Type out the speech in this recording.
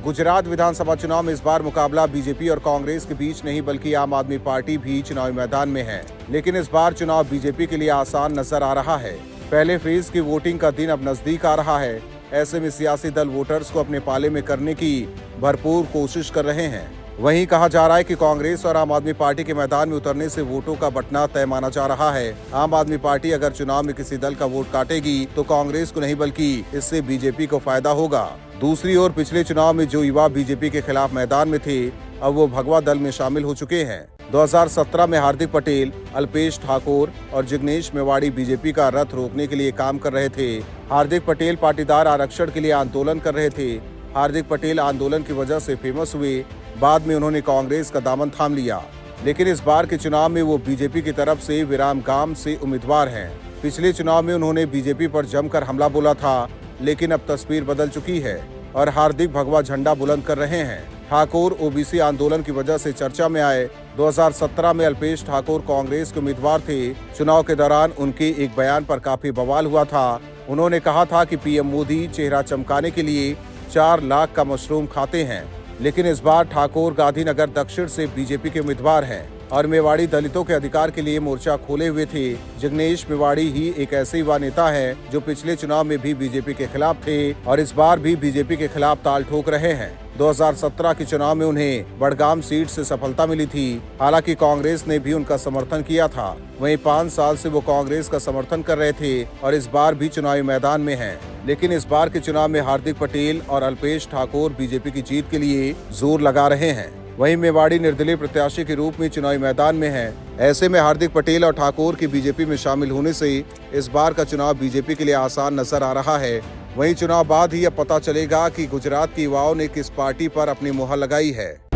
गुजरात विधानसभा चुनाव में इस बार मुकाबला बीजेपी और कांग्रेस के बीच नहीं बल्कि आम आदमी पार्टी भी चुनावी मैदान में है। लेकिन इस बार चुनाव बीजेपी के लिए आसान नजर आ रहा है। पहले फेज की वोटिंग का दिन अब नजदीक आ रहा है। ऐसे में सियासी दल वोटर्स को अपने पाले में करने की भरपूर कोशिश कर रहे हैं। वहीं कहा जा रहा है कि कांग्रेस और आम आदमी पार्टी के मैदान में उतरने से वोटों का बंटना तय माना जा रहा है। आम आदमी पार्टी अगर चुनाव में किसी दल का वोट काटेगी तो कांग्रेस को नहीं बल्कि इससे बीजेपी को फायदा होगा। दूसरी ओर पिछले चुनाव में जो युवा बीजेपी के खिलाफ मैदान में थे, अब वो भगवा दल में शामिल हो चुके हैं। 2017 में हार्दिक पटेल, अल्पेश ठाकोर और जिग्नेश मेवाड़ी बीजेपी का रथ रोकने के लिए काम कर रहे थे। हार्दिक पटेल पाटीदार आरक्षण के लिए आंदोलन कर रहे थे। हार्दिक पटेल आंदोलन की वजह से फेमस हुए। बाद में उन्होंने कांग्रेस का दामन थाम लिया। लेकिन इस बार के चुनाव में वो बीजेपी की तरफ से विरामगाम से उम्मीदवार हैं। पिछले चुनाव में उन्होंने बीजेपी पर जमकर हमला बोला था, लेकिन अब तस्वीर बदल चुकी है और हार्दिक भगवा झंडा बुलंद कर रहे हैं। ठाकुर ओबीसी आंदोलन की वजह से चर्चा में आए। 2017 में अल्पेश ठाकुर कांग्रेस के उम्मीदवार थे। चुनाव के दौरान उनके एक बयान पर काफी बवाल हुआ था। उन्होंने कहा था कि पीएम मोदी चेहरा चमकाने के लिए 4 लाख का मशरूम खाते हैं। लेकिन इस बार ठाकुर गांधीनगर दक्षिण से बीजेपी के उम्मीदवार हैं और मेवाड़ी दलितों के अधिकार के लिए मोर्चा खोले हुए थे। जिग्नेश मेवाड़ी ही एक ऐसे युवा नेता है जो पिछले चुनाव में भी बीजेपी के खिलाफ थे और इस बार भी बीजेपी के खिलाफ ताल ठोक रहे हैं। 2017 के चुनाव में उन्हें बड़गाम सीट से सफलता मिली थी। हालांकि कांग्रेस ने भी उनका समर्थन किया था। वहीं 5 साल से वो कांग्रेस का समर्थन कर रहे थे और इस बार भी चुनावी मैदान में हैं। लेकिन इस बार के चुनाव में हार्दिक पटेल और अल्पेश ठाकुर बीजेपी की जीत के लिए जोर लगा रहे हैं। वहीं मेवाड़ी निर्दलीय प्रत्याशी के रूप में चुनावी मैदान में है। ऐसे में हार्दिक पटेल और ठाकुर की बीजेपी में शामिल होने से इस बार का चुनाव बीजेपी के लिए आसान नजर आ रहा है। वहीं चुनाव बाद ही अब पता चलेगा कि गुजरात के युवाओं ने किस पार्टी पर अपनी मुहर लगाई है।